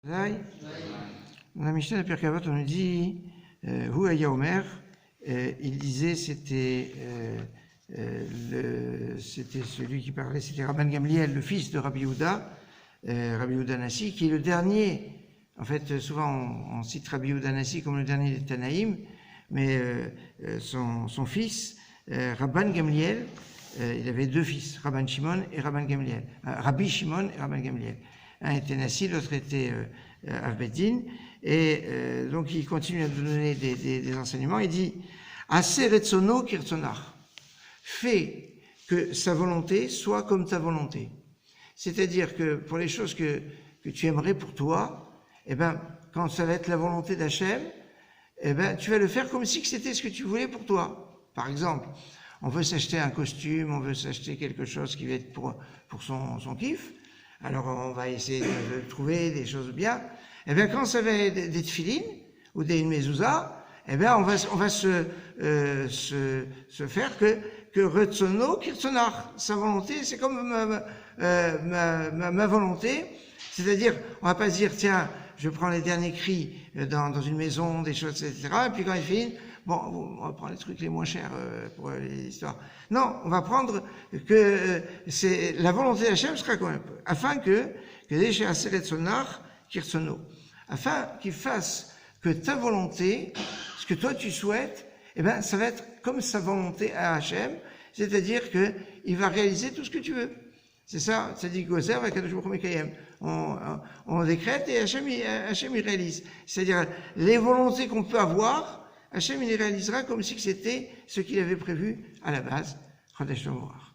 Dans la Mishnah de Pirkei Avot, on nous dit Hu Haya Omer, il disait, c'était celui qui parlait, c'était Rabban Gamliel, le fils de Rabbi Yehuda, Rabbi Yehuda Nassi, qui est le dernier. En fait, souvent on cite Rabbi Yehuda Nassi comme le dernier des Tanaïm, mais son fils, Rabban Gamliel, il avait deux fils, Rabban Shimon et Rabban Gamliel, Rabbi Shimon et Rabban Gamliel. Un était Nassi, l'autre était Avbeddin, et donc il continue à donner des enseignements. Il dit Aseh retzono kirtzonach, fais que sa volonté soit comme ta volonté. C'est-à-dire que pour les choses que tu aimerais pour toi, eh ben, quand ça va être la volonté d'Hachem, eh ben, tu vas le faire comme si c'était ce que tu voulais pour toi. Par exemple, on veut s'acheter un costume, on veut s'acheter quelque chose qui va être pour son kiff. Alors on va essayer de trouver des choses bien. Eh bien, quand ça va être des tefilines ou des mezouza, eh bien, on va se faire que retzono kirtzonach, sa volonté, c'est comme ma volonté. C'est-à-dire, on va pas se dire, tiens, je prends les derniers cris dans une maison, des choses, etc. Et puis quand il finit, bon, on va prendre les trucs les moins chers pour les histoires. Non, on va prendre que c'est la volonté d'Hachem sera quand même, afin que afin qu'il fasse que ta volonté, ce que toi tu souhaites, eh ben, ça va être comme sa volonté à Hachem, c'est-à-dire que il va réaliser tout ce que tu veux. C'est ça, ça dit Gozer avec Kadosh Baruch Hu Mekayem. On décrète et Hachem il réalise. C'est-à-dire, les volontés qu'on peut avoir, Hachem il les réalisera comme si c'était ce qu'il avait prévu à la base. Chodesh Tovah.